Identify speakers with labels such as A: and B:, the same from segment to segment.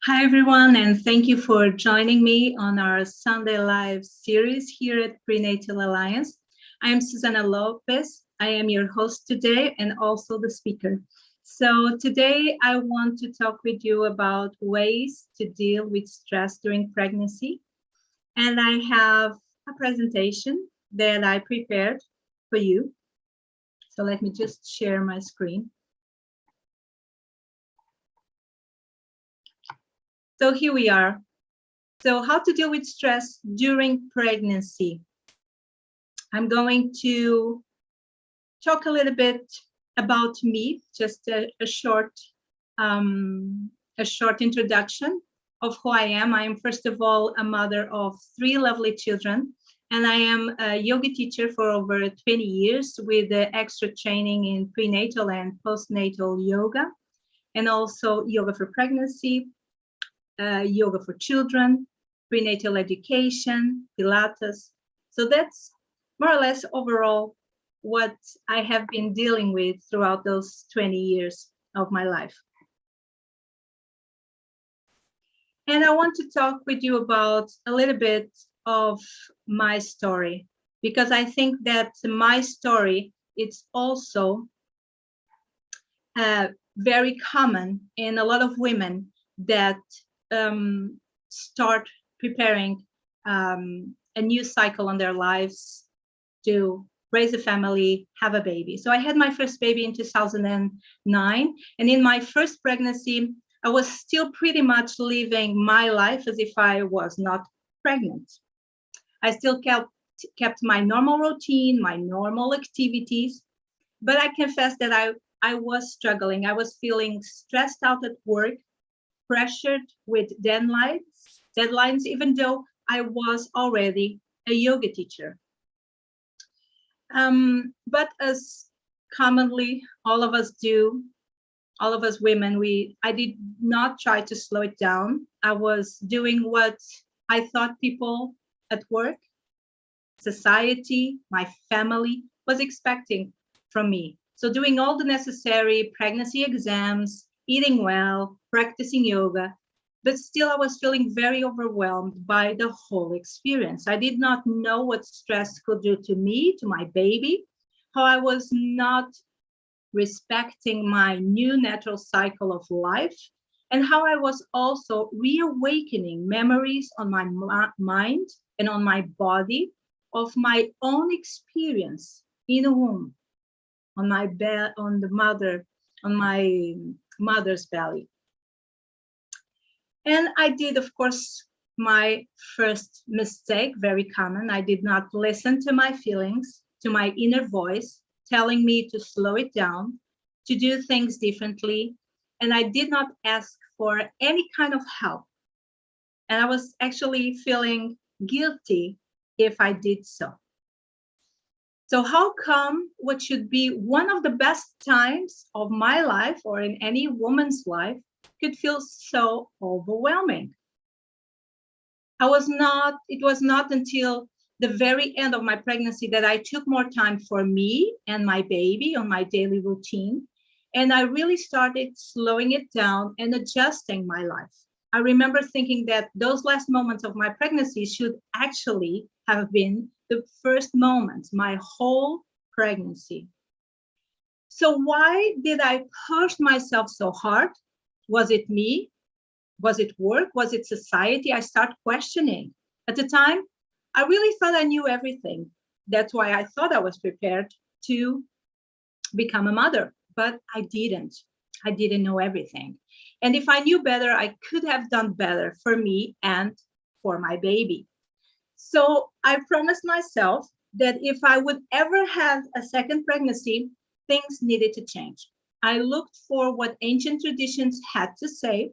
A: Hi, everyone, and thank you for joining me on our Sunday Live series here at Prenatal Alliance. I am Susana Lopes. I am your host today and also the speaker. So today I want to talk with you about ways to deal with stress during pregnancy. And I have a presentation that I prepared for you. So let me just share my screen. So here we are. So how to deal with stress during pregnancy. I'm going to talk a little bit about me, just a short introduction of who I am. I am, first of all, a mother of 3 lovely children, and I am a yoga teacher for over 20 years with extra training in prenatal and postnatal yoga, and also yoga for pregnancy, yoga for children, prenatal education, pilates. So that's more or less overall what I have been dealing with throughout those 20 years of my life. And I want to talk with you about a little bit of my story, because I think that my story, it's also very common in a lot of women that start preparing a new cycle on their lives to raise a family, have a baby. So I had my first baby in 2009. And in my first pregnancy, I was still pretty much living my life as if I was not pregnant. I still kept my normal routine, my normal activities, but I confess that I was struggling. I was feeling stressed out at work, pressured with deadlines, even though I was already a yoga teacher. But as commonly all of us do, all of us women, I did not try to slow it down. I was doing what I thought people at work, society, my family was expecting from me. So doing all the necessary pregnancy exams, eating well, practicing yoga, but still I was feeling very overwhelmed by the whole experience. I did not know what stress could do to me, to my baby, how I was not respecting my new natural cycle of life, and how I was also reawakening memories on my mind and on my body of my own experience in the womb, on my mother's belly. And I did, of course, my first mistake, very common. I did not listen to my feelings, to my inner voice, telling me to slow it down, to do things differently. And I did not ask for any kind of help. And I was actually feeling guilty if I did so. So how come what should be one of the best times of my life or in any woman's life could feel so overwhelming? It was not until the very end of my pregnancy that I took more time for me and my baby on my daily routine. And I really started slowing it down and adjusting my life. I remember thinking that those last moments of my pregnancy should actually have been the first moments, my whole pregnancy. So why did I push myself so hard? Was it me? Was it work? Was it society? I start questioning. At the time, I really thought I knew everything. That's why I thought I was prepared to become a mother, but I didn't. I didn't know everything. And if I knew better, I could have done better for me and for my baby. So I promised myself that if I would ever have a second pregnancy, things needed to change. I looked for what ancient traditions had to say,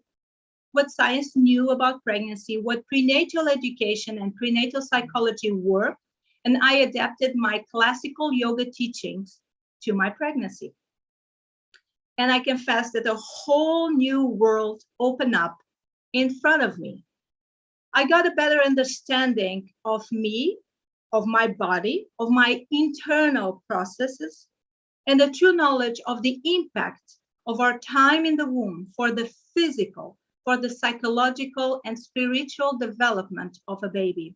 A: what science knew about pregnancy, what prenatal education and prenatal psychology were, and I adapted my classical yoga teachings to my pregnancy. And I confess that a whole new world opened up in front of me. I got a better understanding of me, of my body, of my internal processes, and the true knowledge of the impact of our time in the womb for the physical, for the psychological and spiritual development of a baby.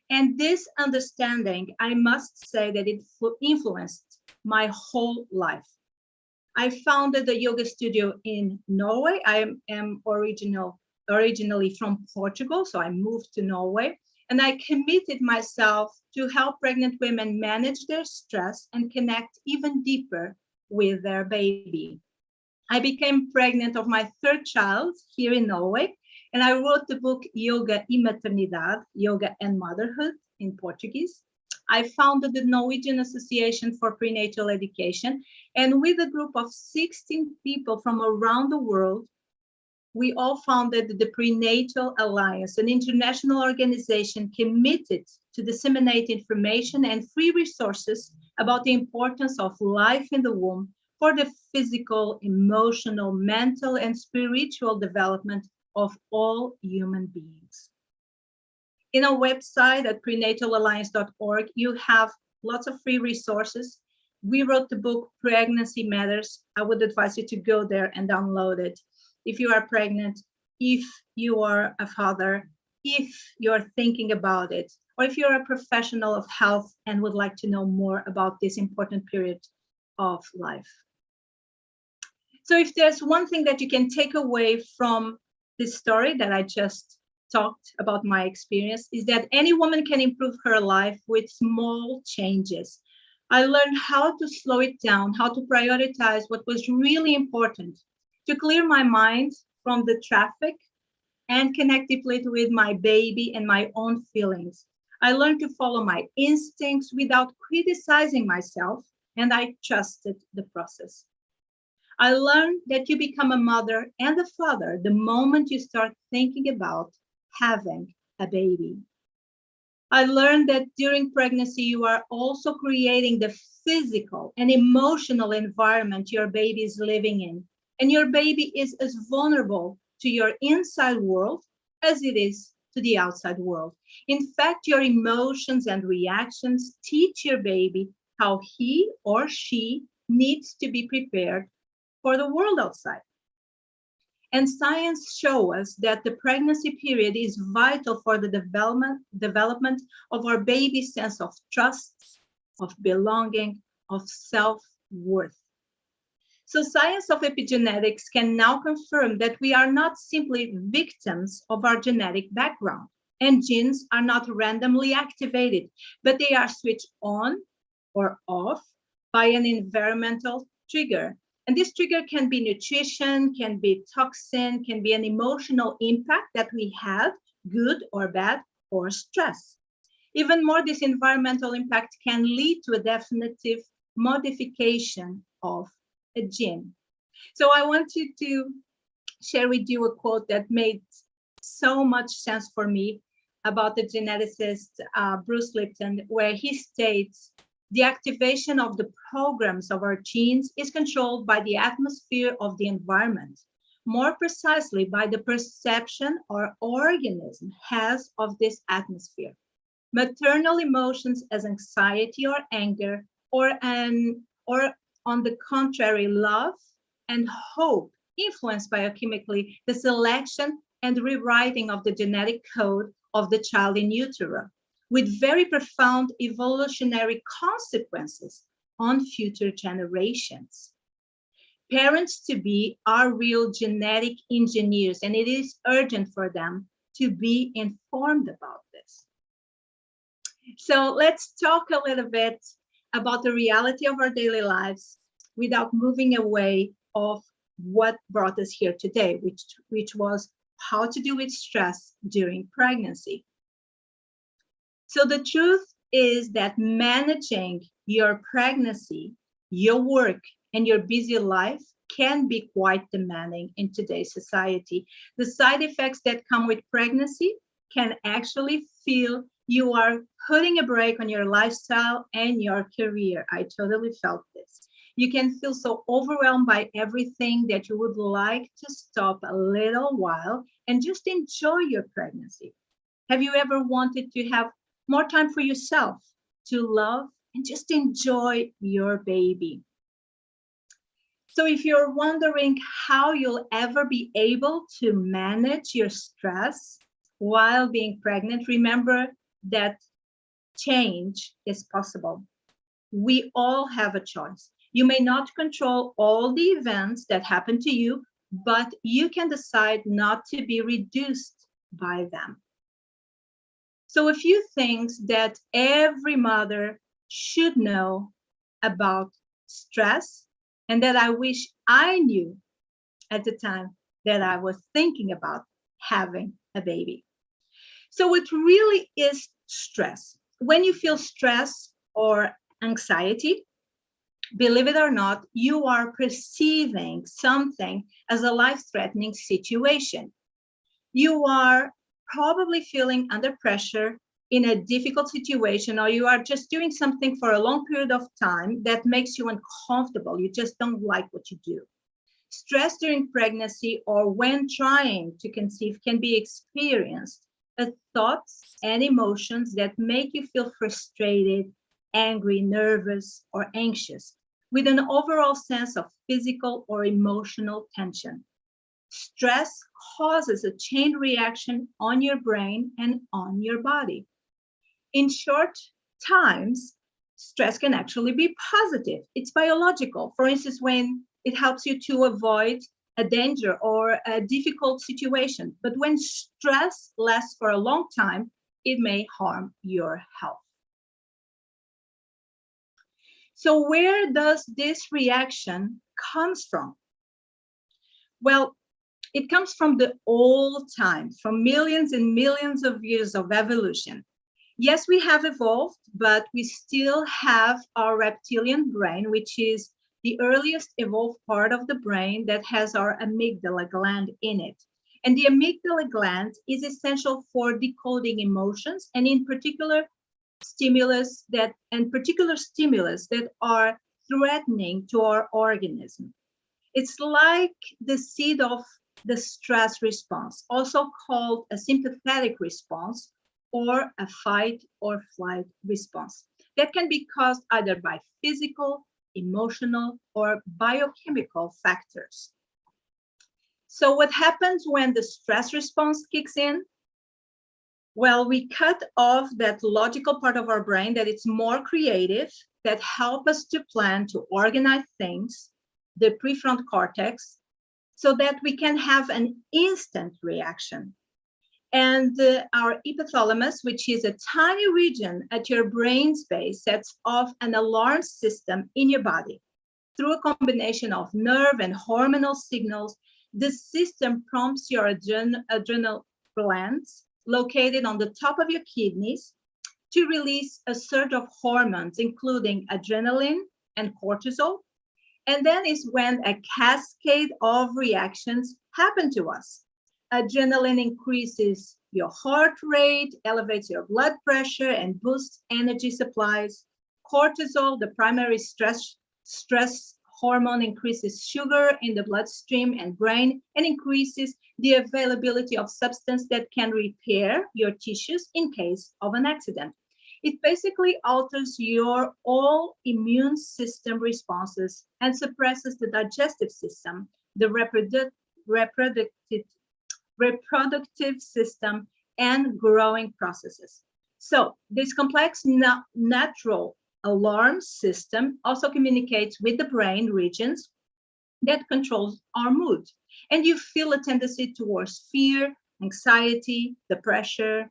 A: And this understanding, I must say that it influenced my whole life. I founded a yoga studio in Norway. I am originally from Portugal, so I moved to Norway. And I committed myself to help pregnant women manage their stress and connect even deeper with their baby. I became pregnant of my third child here in Norway, and I wrote the book Yoga y Maternidade, Yoga and Motherhood in Portuguese. I founded the Norwegian Association for Prenatal Education, and with a group of 16 people from around the world, we all founded the Prenatal Alliance, an international organization committed to disseminate information and free resources about the importance of life in the womb for the physical, emotional, mental, and spiritual development of all human beings. In our website at prenatalalliance.org, you have lots of free resources. We wrote the book Pregnancy Matters. I would advise you to go there and download it. If you are pregnant, if you are a father, if you're thinking about it, or if you're a professional of health and would like to know more about this important period of life. So if there's one thing that you can take away from this story that I just talked about my experience, is that any woman can improve her life with small changes. I learned how to slow it down, how to prioritize what was really important, to clear my mind from the traffic and connect deeply with my baby and my own feelings. I learned to follow my instincts without criticizing myself, and I trusted the process. I learned that you become a mother and a father the moment you start thinking about having a baby. I learned that during pregnancy, you are also creating the physical and emotional environment your baby is living in. And your baby is as vulnerable to your inside world as it is to the outside world. In fact, your emotions and reactions teach your baby how he or she needs to be prepared for the world outside. And science shows us that the pregnancy period is vital for the development of our baby's sense of trust, of belonging, of self-worth. So science of epigenetics can now confirm that we are not simply victims of our genetic background, and genes are not randomly activated, but they are switched on or off by an environmental trigger. And this trigger can be nutrition, can be toxin, can be an emotional impact that we have, good or bad, or stress. Even more, this environmental impact can lead to a definitive modification of a gene. So I want to share with you a quote that made so much sense for me about the geneticist Bruce Lipton, where he states, "The activation of the programs of our genes is controlled by the atmosphere of the environment, more precisely by the perception our organism has of this atmosphere. Maternal emotions as anxiety or anger, or on the contrary, love and hope influence biochemically the selection and rewriting of the genetic code of the child in utero, with very profound evolutionary consequences on future generations. Parents-to-be are real genetic engineers, and it is urgent for them to be informed about this." So let's talk a little bit about the reality of our daily lives without moving away of what brought us here today, which was how to deal with stress during pregnancy. So the truth is that managing your pregnancy, your work, and your busy life can be quite demanding in today's society. The side effects that come with pregnancy can actually feel you are putting a brake on your lifestyle and your career. I totally felt this. You can feel so overwhelmed by everything that you would like to stop a little while and just enjoy your pregnancy. Have you ever wanted to have more time for yourself, to love and just enjoy your baby? So if you're wondering how you'll ever be able to manage your stress while being pregnant, remember that change is possible. We all have a choice. You may not control all the events that happen to you, but you can decide not to be reduced by them. So a few things that every mother should know about stress, and that I wish I knew at the time that I was thinking about having a baby. So what really is stress? When you feel stress or anxiety, believe it or not, you are perceiving something as a life-threatening situation. You are probably feeling under pressure in a difficult situation, or you are just doing something for a long period of time that makes you uncomfortable. You just don't like what you do. Stress during pregnancy or when trying to conceive can be experienced as thoughts and emotions that make you feel frustrated, angry, nervous, or anxious, with an overall sense of physical or emotional tension. Stress causes a chain reaction on your brain and on your body. In short times, stress can actually be positive. It's biological. For instance, when it helps you to avoid a danger or a difficult situation. But when stress lasts for a long time, it may harm your health. So where does this reaction comes from? Well, it comes from the old time, from millions and millions of years of evolution. Yes, we have evolved, but we still have our reptilian brain, which is the earliest evolved part of the brain that has our amygdala gland in it. And the amygdala gland is essential for decoding emotions, and in particular stimulus that are threatening to our organism. It's like the seed of the stress response, also called a sympathetic response or a fight or flight response that can be caused either by physical, emotional, or biochemical factors. So what happens when the stress response kicks in? Well, we cut off that logical part of our brain that it's more creative, that help us to plan, to organize things, the prefrontal cortex, so that we can have an instant reaction. And our hypothalamus, which is a tiny region at your brain's base, sets off an alarm system in your body. Through a combination of nerve and hormonal signals, the system prompts your adrenal glands, located on the top of your kidneys, to release a surge of hormones, including adrenaline and cortisol. And then is when a cascade of reactions happen to us. Adrenaline increases your heart rate, elevates your blood pressure, and boosts energy supplies. Cortisol, the primary stress hormone, increases sugar in the bloodstream and brain and increases the availability of substance that can repair your tissues in case of an accident. It basically alters your all immune system responses and suppresses the digestive system, the reproductive system, and growing processes. So this complex natural alarm system also communicates with the brain regions that controls our mood. And you feel a tendency towards fear, anxiety, depression,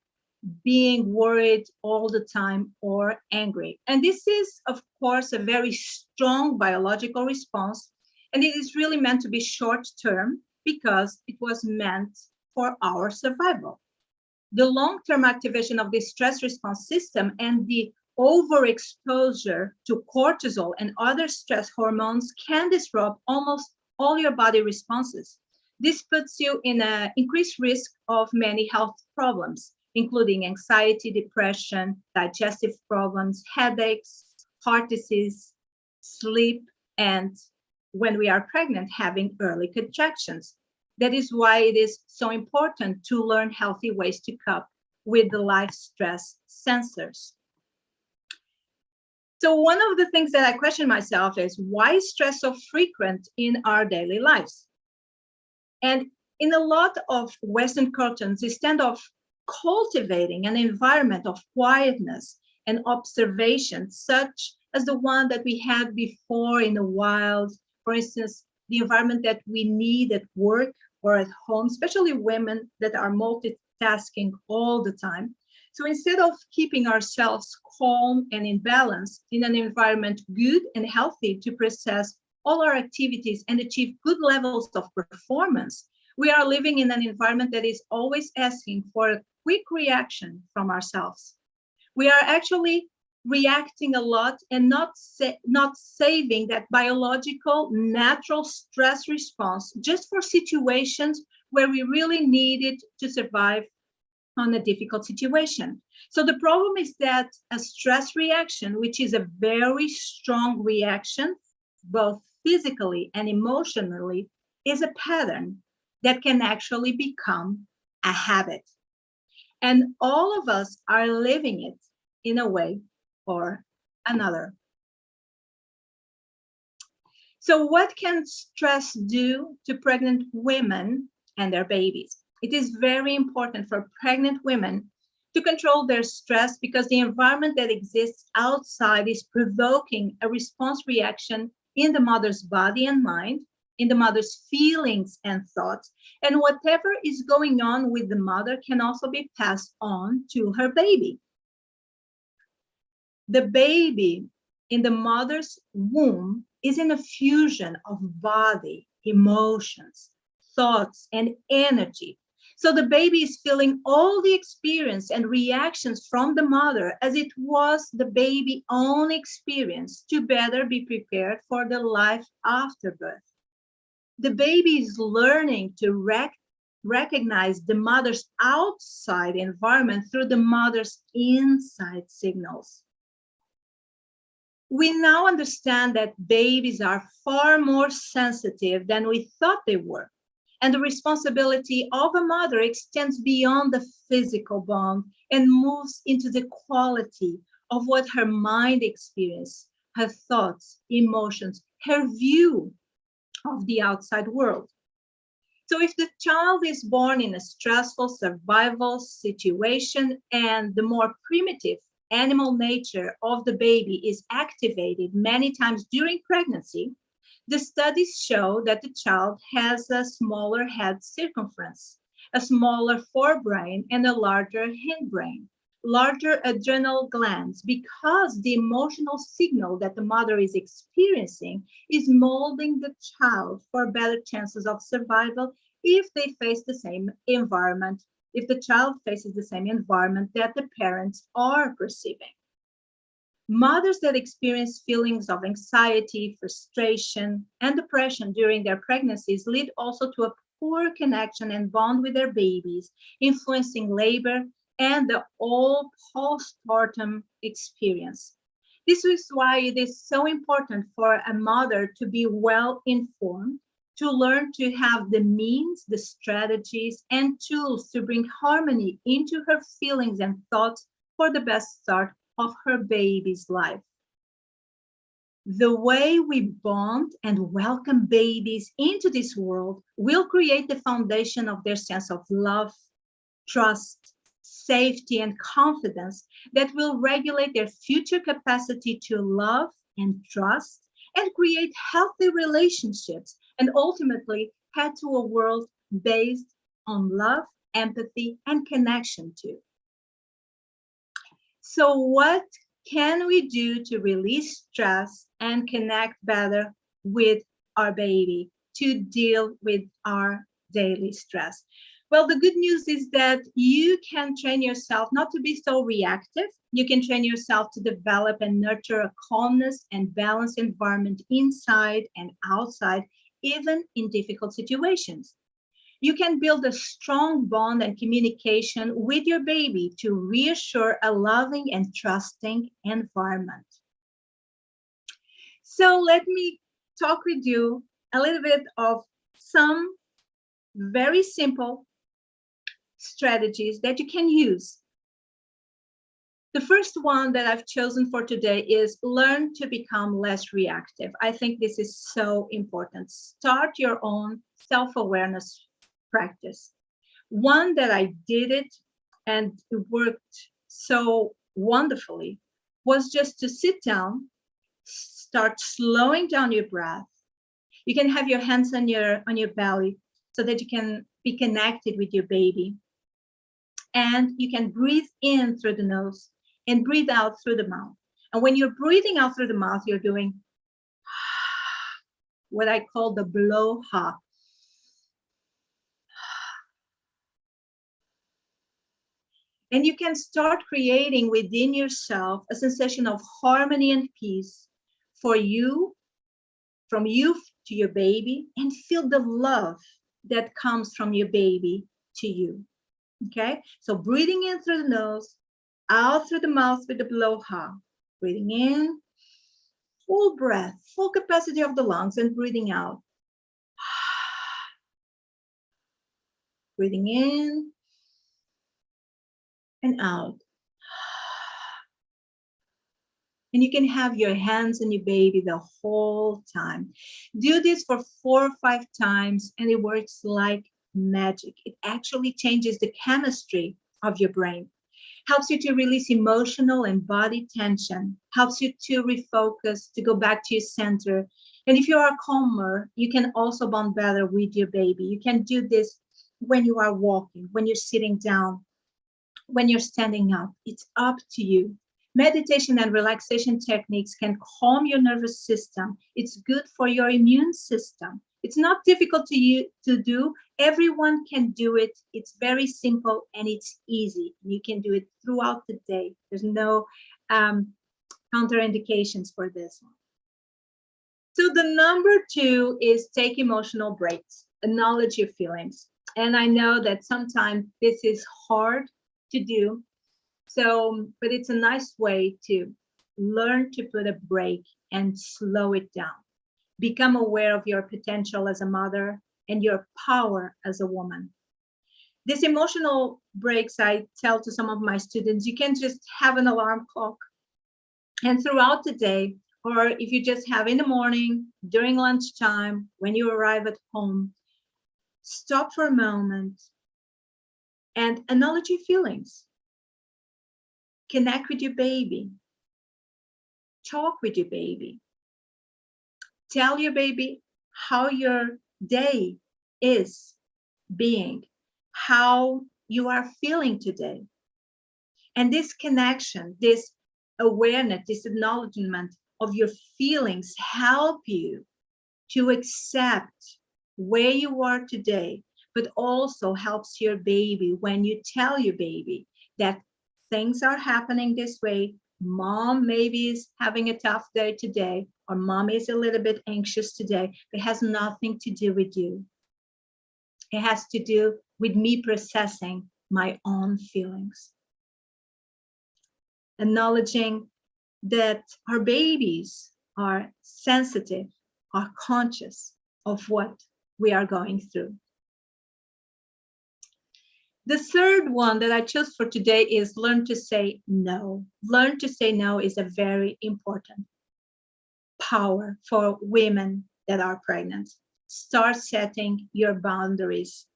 A: being worried all the time, or angry. And this is, of course, a very strong biological response. And it is really meant to be short term because it was meant for our survival. The long-term activation of the stress response system and the overexposure to cortisol and other stress hormones can disrupt almost all your body responses. This puts you in an increased risk of many health problems, including anxiety, depression, digestive problems, headaches, heart disease, sleep, and when we are pregnant, having early contractions. That is why it is so important to learn healthy ways to cope with the life stress sensors. So one of the things that I question myself is, why is stress so frequent in our daily lives? And in a lot of Western cultures, instead of cultivating an environment of quietness and observation, such as the one that we had before in the wild, for instance, the environment that we need at work or at home, especially women that are multitasking all the time. So instead of keeping ourselves calm and in balance in an environment good and healthy to process all our activities and achieve good levels of performance, we are living in an environment that is always asking for a quick reaction from ourselves. We are actually reacting a lot and not saving that biological, natural stress response just for situations where we really need it to survive on a difficult situation. So the problem is that a stress reaction, which is a very strong reaction, both physically and emotionally, is a pattern that can actually become a habit. And all of us are living it in a way or another. So what can stress do to pregnant women and their babies? It is very important for pregnant women to control their stress because the environment that exists outside is provoking a response reaction in the mother's body and mind, in the mother's feelings and thoughts, and whatever is going on with the mother can also be passed on to her baby. The baby in the mother's womb is in a fusion of body, emotions, thoughts, and energy. So the baby is feeling all the experience and reactions from the mother as it was the baby's own experience to better be prepared for the life after birth. The baby is learning to recognize the mother's outside environment through the mother's inside signals. We now understand that babies are far more sensitive than we thought they were. And the responsibility of a mother extends beyond the physical bond and moves into the quality of what her mind experiences, her thoughts, emotions, her view of the outside world. So if the child is born in a stressful survival situation and the more primitive animal nature of the baby is activated many times during pregnancy, the studies show that the child has a smaller head circumference, a smaller forebrain, and a larger hindbrain, larger adrenal glands, because the emotional signal that the mother is experiencing is molding the child for better chances of survival if they face the same environment, if the child faces the same environment that the parents are perceiving. Mothers that experience feelings of anxiety, frustration, and depression during their pregnancies lead also to a poor connection and bond with their babies, influencing labor and the whole postpartum experience. This is why it is so important for a mother to be well informed, to learn to have the means, the strategies, and tools to bring harmony into her feelings and thoughts for the best start of her baby's life. The way we bond and welcome babies into this world will create the foundation of their sense of love, trust, safety, and confidence that will regulate their future capacity to love and trust and create healthy relationships and ultimately head to a world based on love, empathy, and connection too. So what can we do to release stress and connect better with our baby to deal with our daily stress? Well, the good news is that you can train yourself not to be so reactive. You can train yourself to develop and nurture a calmness and balanced environment inside and outside, even in difficult situations. You can build a strong bond and communication with your baby to reassure a loving and trusting environment. So let me talk with you a little bit of some very simple strategies that you can use. The first one that I've chosen for today is learn to become less reactive. I think this is so important. Start your own self-awareness practice. One that I did it and it worked so wonderfully was just to sit down, start slowing down your breath. You can have your hands on your belly so that you can be connected with your baby. And you can breathe in through the nose and breathe out through the mouth. And when you're breathing out through the mouth, you're doing what I call the blow ha. And you can start creating within yourself a sensation of harmony and peace for you, from you to your baby, and feel the love that comes from your baby to you. Okay, so breathing in through the nose, out through the mouth with the blow-ha. Breathing in, full breath, full capacity of the lungs, and breathing out. Breathing in and out. And you can have your hands on your baby the whole time. Do this for 4 or 5 times, and it works like magic. It actually changes the chemistry of your brain. Helps you to release emotional and body tension, helps you to refocus, to go back to your center. And if you are calmer, you can also bond better with your baby. You can do this when you are walking, when you're sitting down, when you're standing up. It's up to you. Meditation and relaxation techniques can calm your nervous system. It's good for your immune system. It's not difficult to do. Everyone can do it. It's very simple and it's easy. You can do it throughout the day. There's no contraindications for this one. So the number 2 is take emotional breaks, acknowledge your feelings. And I know that sometimes this is hard to do. So, but it's a nice way to learn to put a break and slow it down. Become aware of your potential as a mother and your power as a woman. These emotional breaks, I tell to some of my students, you can just have an alarm clock. And throughout the day, or if you just have in the morning, during lunchtime, when you arrive at home, stop for a moment and acknowledge your feelings. Connect with your baby. Talk with your baby. Tell your baby how your day is being, how you are feeling today. And this connection, this awareness, this acknowledgement of your feelings help you to accept where you are today, but also helps your baby when you tell your baby that things are happening this way. Mom maybe is having a tough day today, or mom is a little bit anxious today. It has nothing to do with you. It has to do with me processing my own feelings. Acknowledging that our babies are sensitive, are conscious of what we are going through. The third one that I chose for today is learn to say no. Learn to say no is a very important power for women that are pregnant. Start setting your boundaries.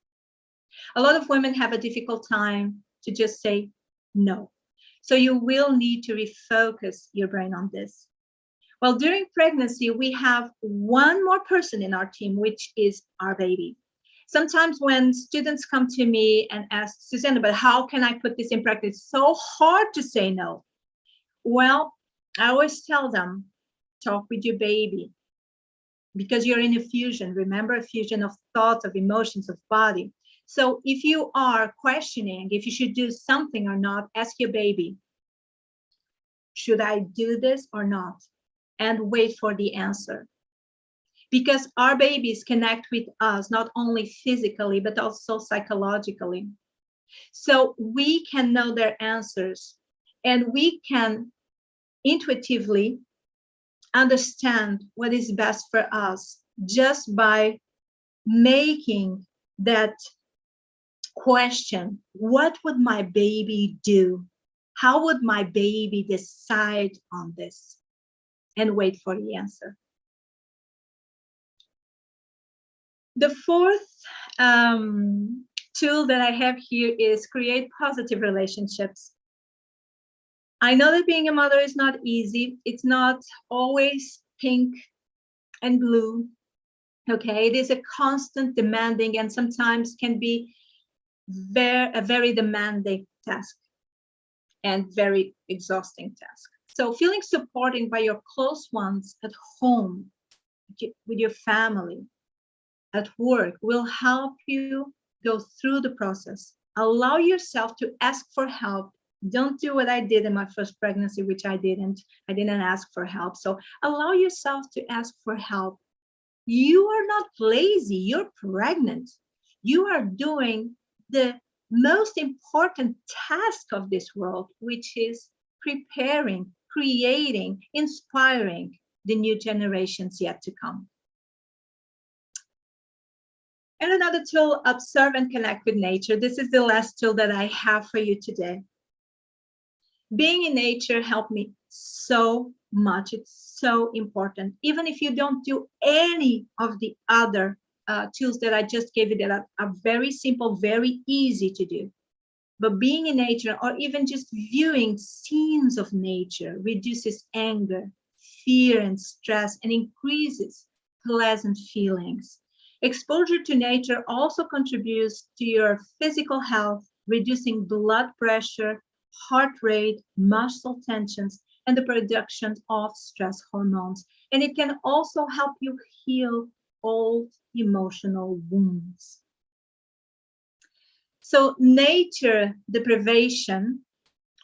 A: A lot of women have a difficult time to just say no. So you will need to refocus your brain on this. Well, during pregnancy, we have one more person in our team, which is our baby. Sometimes when students come to me and ask, Susana, but how can I put this in practice? It's so hard to say no. Well, I always tell them, talk with your baby, because you're in a fusion. Remember, a fusion of thoughts, of emotions, of body. So if you are questioning if you should do something or not, ask your baby, should I do this or not? And wait for the answer. Because our babies connect with us, not only physically, but also psychologically. So we can know their answers, and we can intuitively understand what is best for us just by making that question, what would my baby do? How would my baby decide on this? And wait for the answer. The fourth tool that I have here is create positive relationships. I know that being a mother is not easy. It's not always pink and blue. Okay, it is a constant demanding and sometimes can be a very demanding task and very exhausting task. So feeling supported by your close ones at home, with your family, at work will help you go through the process. Allow yourself to ask for help. Don't do what I did in my first pregnancy, which I didn't. I didn't ask for help. So allow yourself to ask for help. You are not lazy. You're pregnant. You are doing the most important task of this world, which is preparing, creating, inspiring the new generations yet to come. And another tool, observe and connect with nature. This is the last tool that I have for you today. Being in nature helped me so much. It's so important. Even if you don't do any of the other tools that I just gave you that are very simple, very easy to do. But being in nature or even just viewing scenes of nature reduces anger, fear, and stress and increases pleasant feelings. Exposure to nature also contributes to your physical health, reducing blood pressure, heart rate, muscle tensions, and the production of stress hormones. And it can also help you heal old emotional wounds. So nature deprivation,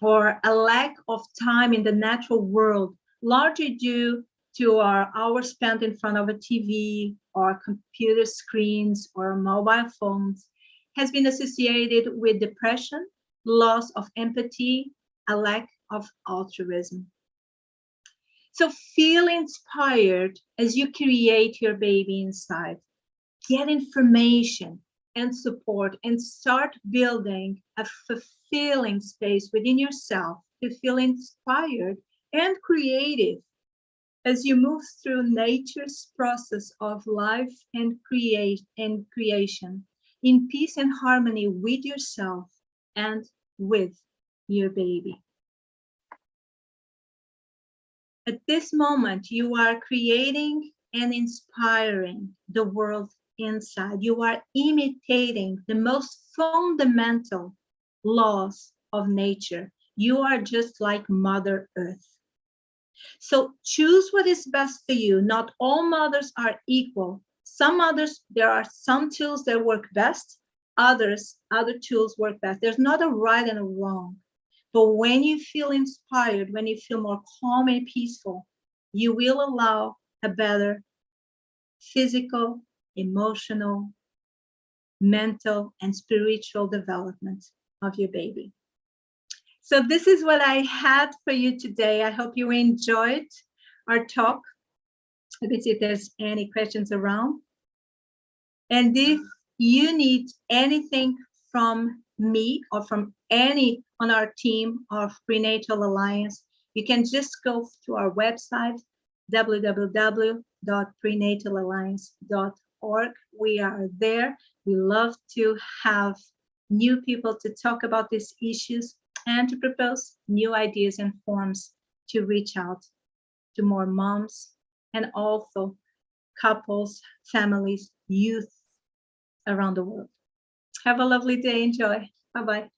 A: or a lack of time in the natural world, largely due to our hours spent in front of a TV or computer screens or mobile phones, has been associated with depression, loss of empathy, a lack of altruism. So feel inspired as you create your baby inside. Get information and support and start building a fulfilling space within yourself to feel inspired and creative as you move through nature's process of life and creation in peace and harmony with yourself and with your baby. At this moment, you are creating and inspiring the world inside. You are imitating the most fundamental laws of nature. You are just like Mother Earth. So choose what is best for you. Not all mothers are equal. Some mothers, there are some tools that work best. Other tools work best. There's not a right and a wrong. But when you feel inspired, when you feel more calm and peaceful, you will allow a better physical, emotional, mental, and spiritual development of your baby. So this is what I had for you today. I hope you enjoyed our talk. Let me see if there's any questions around. And if you need anything from me or from any on our team of Prenatal Alliance, you can just go to our website, www.prenatalalliance.org. We are there. We love to have new people to talk about these issues and to propose new ideas and forms to reach out to more moms and also couples, families, youth around the world. Have a lovely day. Enjoy. Bye-bye.